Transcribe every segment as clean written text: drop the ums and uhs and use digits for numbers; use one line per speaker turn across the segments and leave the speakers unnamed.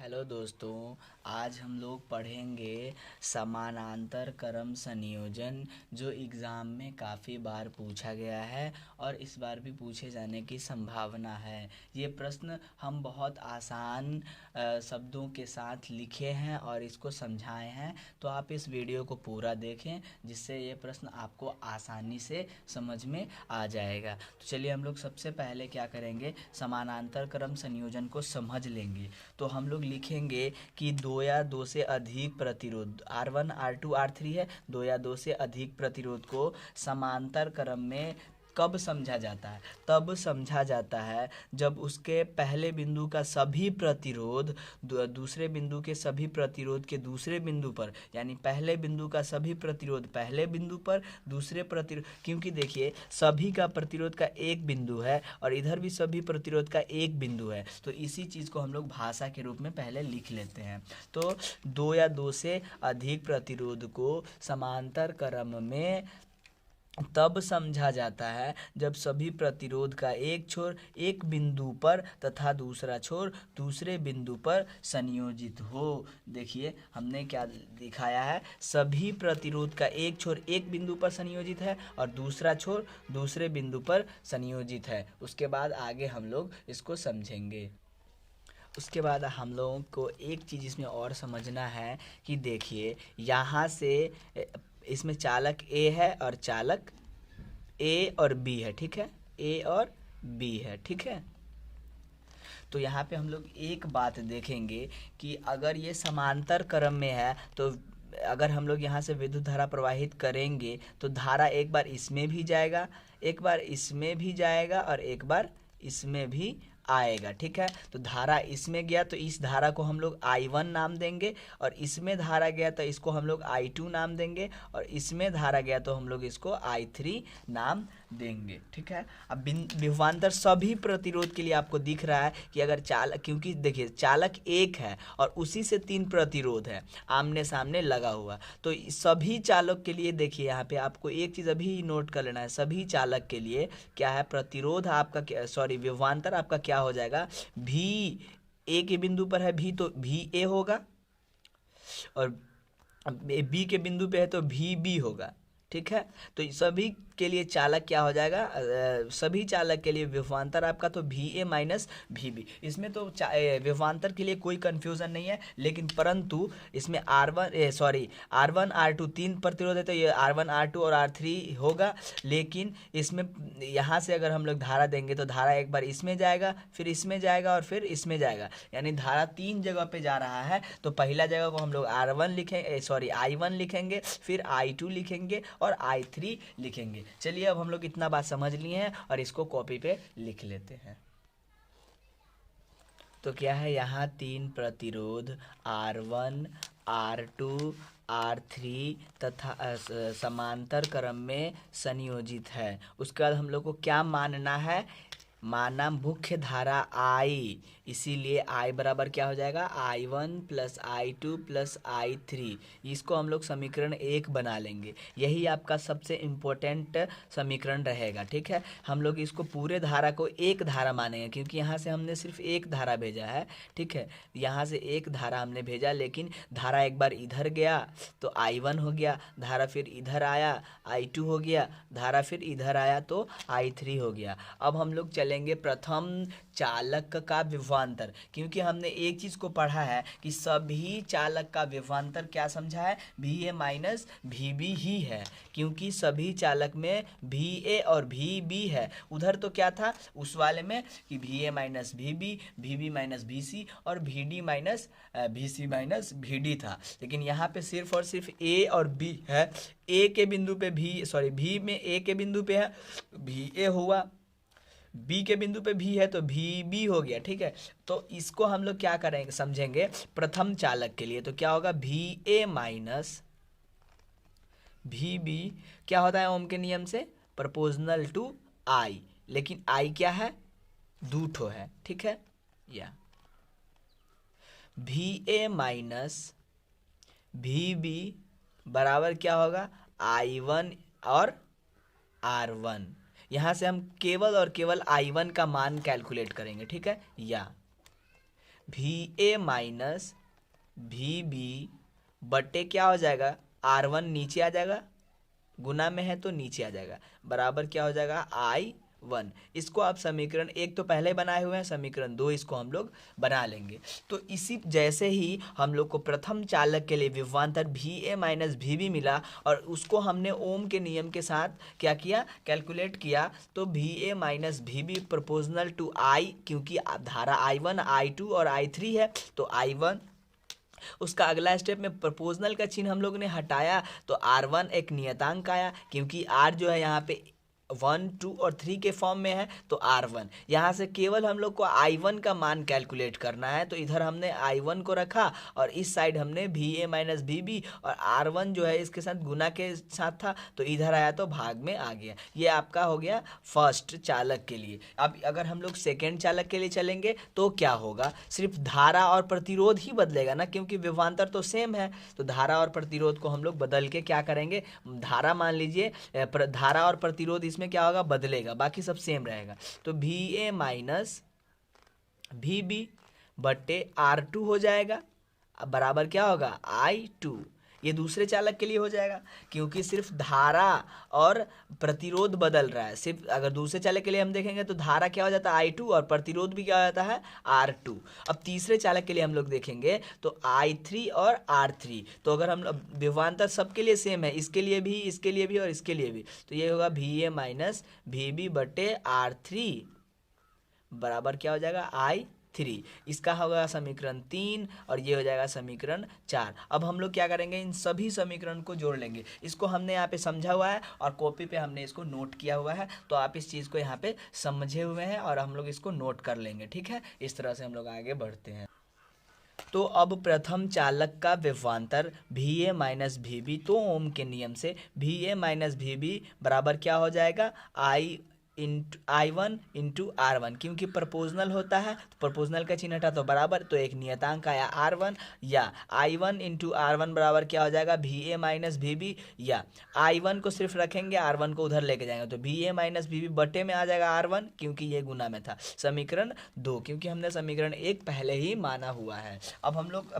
Hello दोस्तों। आज हम लोग पढ़ेंगे समानांतर क्रम संयोजन, जो एग्ज़ाम में काफ़ी बार पूछा गया है और इस बार भी पूछे जाने की संभावना है। ये प्रश्न हम बहुत आसान शब्दों के साथ लिखे हैं और इसको समझाए हैं, तो आप इस वीडियो को पूरा देखें जिससे ये प्रश्न आपको आसानी से समझ में आ जाएगा। तो चलिए हम लोग सबसे पहले क्या करेंगे, समानांतर क्रम संयोजन को समझ लेंगे। तो हम लोग लिखेंगे कि दो या दो से अधिक प्रतिरोध R1 R2 R3 है। दो या दो से अधिक प्रतिरोध को समांतर क्रम में कब समझा जाता है? तब समझा जाता है जब उसके पहले बिंदु का सभी प्रतिरोध दूसरे बिंदु के सभी प्रतिरोध के दूसरे बिंदु पर, यानी पहले बिंदु का सभी प्रतिरोध पहले बिंदु पर, दूसरे प्रतिरोध, क्योंकि देखिए सभी का प्रतिरोध का एक बिंदु है और इधर भी सभी प्रतिरोध का एक बिंदु है, तो इसी चीज़ को हम लोग भाषा के रूप में पहले लिख लेते हैं। तो दो या दो से अधिक प्रतिरोध को समांतर क्रम में तब समझा जाता है जब सभी प्रतिरोध का एक छोर एक बिंदु पर तथा दूसरा छोर दूसरे बिंदु पर संयोजित हो। देखिए हमने क्या दिखाया है, सभी प्रतिरोध का एक छोर एक बिंदु पर संयोजित है और दूसरा छोर दूसरे बिंदु पर संयोजित है। उसके बाद आगे हम लोग इसको समझेंगे। उसके बाद हम लोगों को एक चीज़ इसमें और समझना है कि देखिए यहाँ से इसमें चालक ए है और चालक ए और बी है, ठीक है, ए और बी है, ठीक है। तो यहाँ पे हम लोग एक बात देखेंगे कि अगर ये समांतर क्रम में है तो अगर हम लोग यहाँ से विद्युत धारा प्रवाहित करेंगे तो धारा एक बार इसमें भी जाएगा, एक बार इसमें भी जाएगा और एक बार इसमें भी आएगा, ठीक है। तो धारा इसमें गया तो इस धारा को हम लोग I1 नाम देंगे और इसमें धारा गया तो इसको हम लोग I2 नाम देंगे और इसमें धारा गया तो हम लोग इसको I3 नाम देंगे, ठीक है। अब विभवांतर सभी प्रतिरोध के लिए आपको दिख रहा है कि अगर क्योंकि देखिए चालक एक है और उसी से तीन प्रतिरोध है आमने सामने लगा हुआ, तो सभी चालक के लिए देखिए यहाँ पे आपको एक चीज़ अभी नोट कर लेना है, सभी चालक के लिए क्या है, प्रतिरोध आपका विभवांतर आपका क्या हो जाएगा, भी ए के बिंदु पर है भी तो भी ए होगा और बी के बिंदु पे है तो भी बी होगा, ठीक है। तो सभी के लिए चालक क्या हो जाएगा, सभी चालक के लिए विभवांतर आपका तो भी ए माइनस भी बी। इसमें तो विभवांतर के लिए कोई कंफ्यूजन नहीं है, लेकिन परंतु इसमें R1 R2 तीन प्रतिरोध है तो ये R1 R2 और R3 होगा, लेकिन इसमें यहाँ से अगर हम लोग धारा देंगे तो धारा एक बार इसमें जाएगा, फिर इसमें जाएगा और फिर इसमें जाएगा, यानी धारा तीन जगह पे जा रहा है। तो पहला जगह को हम लोग I1 लिखेंगे, फिर I2 लिखेंगे और I3 लिखेंगे। चलिए अब हम लोग इतना बात समझ लिए हैं और इसको कॉपी पे लिख लेते हैं। तो क्या है, यहाँ तीन प्रतिरोध R1 R2 R3 तथा समांतर क्रम में संयोजित है। उसके बाद हम लोग को क्या मानना है, माना मुख्य धारा I, इसीलिए I बराबर क्या हो जाएगा, I1 plus I2 plus I3। इसको हम लोग समीकरण एक बना लेंगे, यही आपका सबसे इम्पोर्टेंट समीकरण रहेगा, ठीक है। हम लोग इसको पूरे धारा को एक धारा मानेंगे क्योंकि यहाँ से हमने सिर्फ एक धारा भेजा है, ठीक है। यहाँ से एक धारा हमने भेजा, लेकिन धारा एक बार इधर गया तो I1 हो गया, धारा फिर इधर आया I2 हो गया, धारा फिर इधर आया तो I3 हो गया। अब हम लोग चलेंगे प्रथम चालक का विभवांतर, क्योंकि हमने एक चीज़ को पढ़ा है कि सभी चालक का विभवांतर क्या समझा है, भी ए माइनस भी बी ही है, क्योंकि सभी चालक में भी ए और भी बी है। उधर तो क्या था उस वाले में कि भी ए माइनस भी बी माइनस भी सी और भी डी माइनस भी सी माइनस भी डी था, लेकिन यहाँ पे सिर्फ और सिर्फ ए और बी है। ए के बिंदु पे भी में ए के बिंदु पे है भी ए हुआ, बी के बिंदु पे भी है तो भी बी हो गया, ठीक है। तो इसको हम लोग क्या करेंगे, समझेंगे प्रथम चालक के लिए। तो क्या होगा, भी ए माइनस भी बी क्या होता है ओम के नियम से, प्रोपोर्शनल टू आई, लेकिन आई क्या है, दूठो है, ठीक है। या भी ए माइनस भी बी बराबर क्या होगा, I1 और R1। यहाँ से हम केवल और केवल I1 का मान कैलकुलेट करेंगे, ठीक है। या VA माइनस VB बटे क्या हो जाएगा, R1 नीचे आ जाएगा, गुना में है तो नीचे आ जाएगा, बराबर क्या हो जाएगा I1। इसको आप समीकरण 1 तो पहले बनाए हुए हैं, समीकरण 2 इसको हम लोग बना लेंगे। तो इसी जैसे ही हम लोग को प्रथम चालक के लिए विभवांतर VA माइनस VB मिला और उसको हमने ओम के नियम के साथ क्या किया, कैलकुलेट किया। तो VA minus VB proportional to I, क्योंकि धारा I1 I2 और I3 है तो I1। उसका अगला स्टेप में प्रोपोर्शनल का चिन्ह हम लोग ने हटाया तो R1 एक नियतांक आया, क्योंकि R जो है यहाँ पे 1, 2 और 3 के फॉर्म में है तो R1। यहाँ से केवल हम लोग को I1 का मान कैलकुलेट करना है, तो इधर हमने I1 को रखा और इस साइड हमने VA माइनस VB और R1 जो है इसके साथ गुना के साथ था तो इधर आया तो भाग में आ गया। ये आपका हो गया फर्स्ट चालक के लिए। अब अगर हम लोग सेकेंड चालक के लिए चलेंगे तो क्या होगा, सिर्फ धारा और प्रतिरोध ही बदलेगा ना, क्योंकि विभवांतर तो सेम है। तो धारा और प्रतिरोध को हम लोग बदल के क्या करेंगे, धारा मान लीजिए धारा और प्रतिरोध इसमें क्या होगा, बदलेगा, बाकी सब सेम रहेगा। तो VA माइनस VB बट्टे R2 हो जाएगा, अब बराबर क्या होगा I2। ये दूसरे चालक के लिए हो जाएगा, क्योंकि सिर्फ धारा और प्रतिरोध बदल रहा है। सिर्फ अगर दूसरे चालक के लिए हम देखेंगे तो धारा क्या हो जाता है I2 और प्रतिरोध भी क्या हो जाता है R2। अब तीसरे चालक के लिए हम लोग देखेंगे तो I3 और R3। तो अगर हम विभवांतर सबके लिए सेम है, इसके लिए भी, इसके लिए भी और इसके लिए भी, तो ये होगा VA माइनस VB बटे R3 बराबर क्या हो जाएगा I3। इसका होगा समीकरण 3 और ये हो जाएगा समीकरण 4। अब हम लोग क्या करेंगे, इन सभी समीकरण को जोड़ लेंगे। इसको हमने यहाँ पे समझा हुआ है और कॉपी पे हमने इसको नोट किया हुआ है, तो आप इस चीज़ को यहाँ पे समझे हुए हैं और हम लोग इसको नोट कर लेंगे, ठीक है। इस तरह से हम लोग आगे बढ़ते हैं। तो अब प्रथम चालक का विभवांतर VA माइनस VB, तो ओम के नियम से VA माइनस VB बराबर क्या हो जाएगा I1 इंटू R1, क्योंकि प्रोपोर्शनल होता है तो प्रोपोर्शनल का चिन्ह हटा तो बराबर, तो एक नियतांक आया R1, या I1 इंटू R1 बराबर क्या हो जाएगा VA माइनस VB, या I1 को सिर्फ रखेंगे, R1 को उधर लेके जाएंगे तो VA माइनस VB बटे में आ जाएगा R1, क्योंकि ये गुना में था। समीकरण 2, क्योंकि हमने समीकरण 1 पहले ही माना हुआ है। अब हम लोग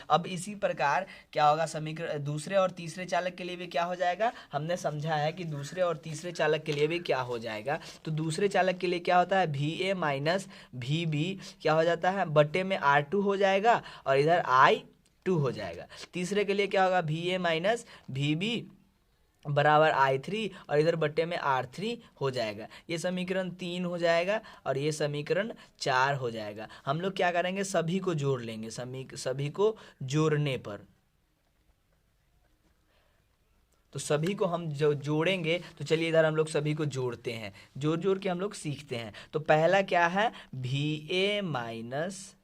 अब इसी प्रकार क्या होगा, समीकरण दूसरे और तीसरे चालक के लिए भी क्या हो जाएगा, हमने समझा है कि दूसरे और तीसरे चालक के लिए भी क्या हो जाएगा। तो दूसरे चालक के लिए क्या होता है, VA माइनस VB क्या हो जाता है बटे में R2 हो जाएगा और इधर I2 हो जाएगा। तीसरे के लिए क्या होगा, VA माइनस VB बराबर I3 और इधर बट्टे में R3 हो जाएगा। ये समीकरण 3 हो जाएगा और ये समीकरण 4 हो जाएगा। हम लोग क्या करेंगे, सभी को जोड़ लेंगे। सभी को जोड़ने पर, तो सभी को हम जो जोड़ेंगे, तो चलिए इधर हम लोग सभी को जोड़ते हैं, जोड़ जोड़ के हम लोग सीखते हैं। तो पहला क्या है, VA माइनस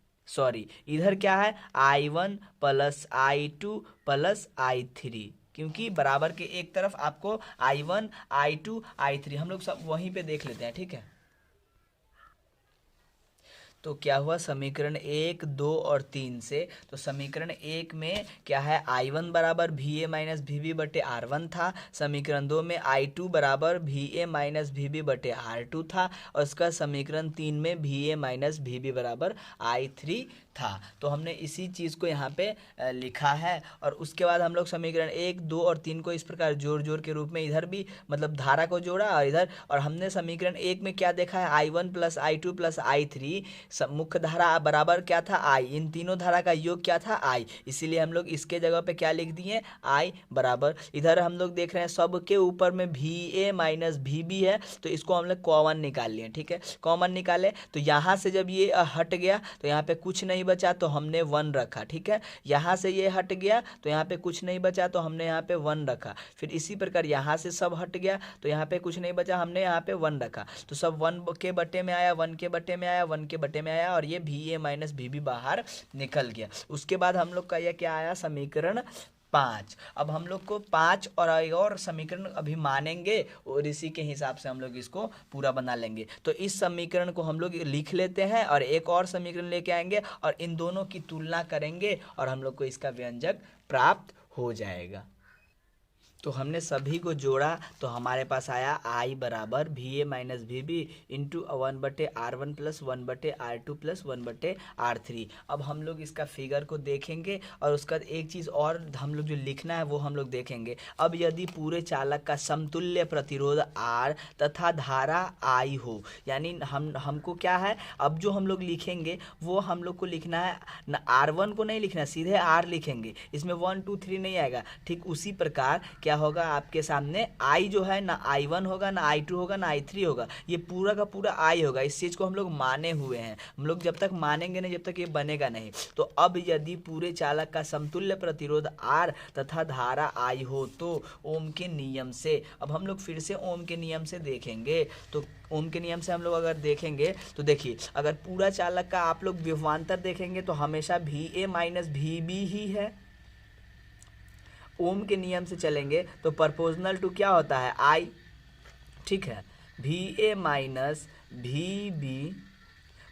इधर क्या है I1 plus I2 plus I3, क्योंकि बराबर के एक तरफ आपको I1 I2 I3 हम लोग सब वहीं पे देख लेते हैं, ठीक है। तो क्या हुआ, समीकरण 1, 2 और 3 से, तो समीकरण 1 में क्या है, I1 बराबर VA माइनस VB बटे R1 था। समीकरण 2 में I2 बराबर VA माइनस VB बटे R2 था और इसका समीकरण 3 में VA माइनस VB बराबर I3 था। तो हमने इसी चीज़ को यहाँ पे लिखा है और उसके बाद हम लोग समीकरण 1, 2 और 3 को इस प्रकार जोड़ जोड़ के रूप में इधर भी मतलब धारा को जोड़ा और इधर, और हमने समीकरण 1 में क्या देखा है, I1 plus I2 plus I3 मुख्य धारा बराबर क्या था I, इन तीनों धारा का योग क्या था I, इसीलिए हम लोग इसके जगह पे क्या लिख दिए I बराबर। इधर हम लोग देख रहे हैं सबके ऊपर में VA माइनस VB है तो इसको हम लोग कॉमन निकाल लिए, ठीक है। कॉमन निकाले तो यहाँ से जब ये हट गया तो यहाँ पे कुछ नहीं बचा तो हमने 1 रखा, ठीक है। यहाँ से ये हट गया तो यहाँ पे कुछ नहीं बचा तो हमने यहाँ पे 1 रखा। फिर इसी प्रकार यहाँ से सब हट गया तो यहाँ पे कुछ नहीं बचा, हमने यहाँ पे 1 रखा। तो सब 1 के बटे में आया, 1 के बटे में आया, 1 के बटे में आया और ये VA माइनस VB बाहर निकल गया। उसके बाद हम लोग का ये क्या आया, समीकरण 5। अब हम लोग को 5 और समीकरण अभी मानेंगे और इसी के हिसाब से हम लोग इसको पूरा बना लेंगे। तो इस समीकरण को हम लोग लिख लेते हैं और एक और समीकरण लेके आएंगे और इन दोनों की तुलना करेंगे और हम लोग को इसका व्यंजक प्राप्त हो जाएगा। तो हमने सभी को जोड़ा तो हमारे पास आया आई बराबर V A minus V B into 1/R1 plus 1/R2 plus 1/R3। अब हम लोग इसका फिगर को देखेंगे और उसका एक चीज़ और हम लोग जो लिखना है वो हम लोग देखेंगे। अब यदि पूरे चालक का समतुल्य प्रतिरोध R तथा धारा I हो, यानी हमको क्या है, अब जो हम लोग लिखेंगे वो हम लोग को लिखना है न R1 को नहीं लिखना, सीधे R लिखेंगे, इसमें 1 2 3 नहीं आएगा। ठीक उसी प्रकार क्या होगा आपके सामने, I जो है ना I1 होगा ना I2 होगा ना I3 होगा, ये पूरा का पूरा I होगा। इस चीज़ को हम लोग माने हुए हैं, हम लोग जब तक मानेंगे नहीं जब तक ये बनेगा नहीं। तो अब यदि पूरे चालक का समतुल्य प्रतिरोध R तथा धारा I हो तो ओम के नियम से, अब हम लोग फिर से ओम के नियम से देखेंगे। तो ओम के नियम से हम लोग अगर देखेंगे तो देखिए, अगर पूरा चालक का आप लोग विभवांतर देखेंगे तो हमेशा VA माइनस VB ही है। ओम के नियम से चलेंगे तो प्रोपोर्शनल टू क्या होता है, I। ठीक है, VA माइनस VB,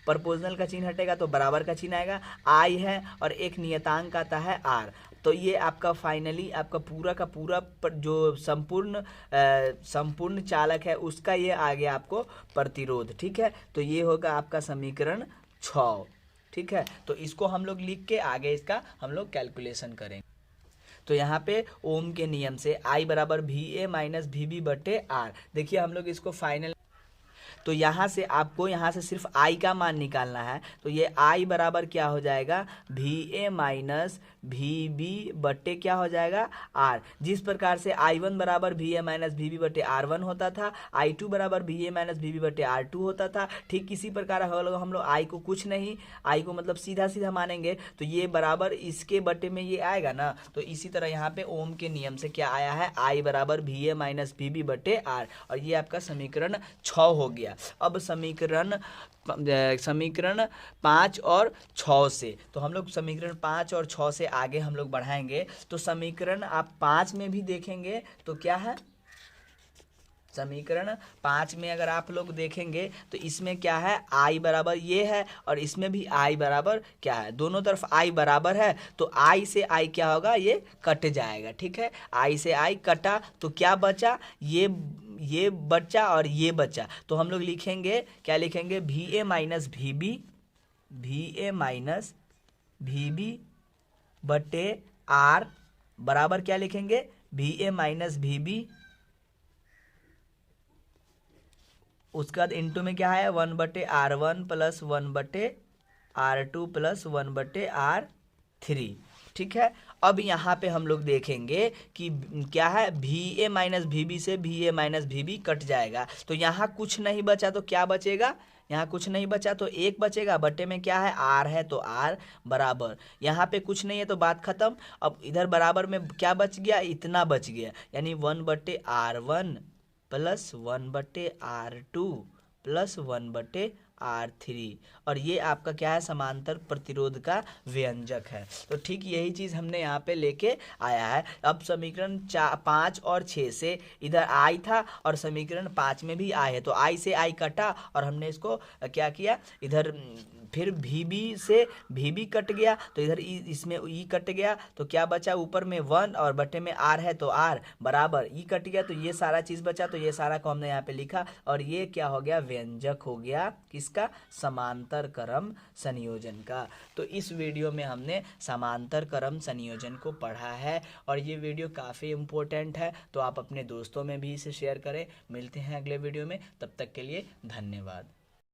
प्रोपोर्शनल का चिन्ह हटेगा तो बराबर का चिन्ह आएगा, I है और एक नियतांक आता है R। तो ये आपका फाइनली आपका पूरा का पूरा जो संपूर्ण चालक है उसका ये आ गया आपको प्रतिरोध। ठीक है, तो ये होगा आपका समीकरण 6। ठीक है, तो इसको हम लोग लिख के आगे इसका हम लोग कैलकुलेशन करेंगे। तो यहाँ पे ओम के नियम से I बराबर VA माइनस VB बटे R, देखिए हम लोग इसको फाइनल, तो यहाँ से आपको यहाँ से सिर्फ I का मान निकालना है। तो ये I बराबर क्या हो जाएगा, VA माइनस VB बट्टे क्या हो जाएगा R। जिस प्रकार से I1 बराबर VA माइनस VB बट्टे R1 होता था, I2 बराबर VA माइनस VB बट्टे R2 होता था, ठीक इसी प्रकार हम लोग I को कुछ नहीं, I को मतलब सीधा सीधा मानेंगे तो ये बराबर इसके बट्टे में ये आएगा ना। तो इसी तरह यहाँ पे ओम के नियम से क्या आया है, I बराबर VA माइनस VB बट्टे R, और ये आपका समीकरण 6 हो गया। अब समीकरण 5 और 6 से, तो हम लोग समीकरण 5 और 6 से आगे हम लोग बढ़ाएंगे। तो समीकरण आप 5 में भी देखेंगे तो क्या है, समीकरण 5 में अगर आप लोग देखेंगे तो इसमें क्या है, I बराबर ये है और इसमें भी I बराबर क्या है, दोनों तरफ I बराबर है। तो I से I क्या होगा, ये कट जाएगा। ठीक है, I से I कटा तो क्या बचा, ये बचा और ये बचा। तो हम लोग लिखेंगे, क्या लिखेंगे, VA minus VB, VA minus VB बटे R बराबर क्या लिखेंगे, VA माइनस VB, उसके बाद इंटू में क्या है 1/R1 plus 1/R2 plus 1/R3। ठीक है, अब यहाँ पे हम लोग देखेंगे कि क्या है, VA माइनस VB से VA माइनस VB कट जाएगा। तो यहाँ कुछ नहीं बचा तो क्या बचेगा, यहाँ कुछ नहीं बचा तो 1 बचेगा, बटे में क्या है R है तो R बराबर, यहाँ पे कुछ नहीं है तो बात खत्म। अब इधर बराबर में क्या बच गया, इतना बच गया, यानी 1/R1 plus 1/R2 plus 1/R3, और ये आपका क्या है, समांतर प्रतिरोध का व्यंजक है। तो ठीक यही चीज़ हमने यहाँ पे लेके आया है। अब समीकरण 5 और 6 से इधर I था और समीकरण 5 में भी I है, तो I से I कटा और हमने इसको क्या किया, इधर फिर VB से VB कट गया तो इधर इसमें E कट गया, तो क्या बचा, ऊपर में 1 और बटे में R है तो R बराबर E कट गया, तो ये सारा चीज़ बचा। तो ये सारा को हमने यहाँ पे लिखा और ये क्या हो गया, व्यंजक हो गया किसका, समांतर क्रम संयोजन का। तो इस वीडियो में हमने समांतर क्रम संयोजन को पढ़ा है और ये वीडियो काफ़ी इम्पोर्टेंट है, तो आप अपने दोस्तों में भी इसे शेयर करें। मिलते हैं अगले वीडियो में, तब तक के लिए धन्यवाद।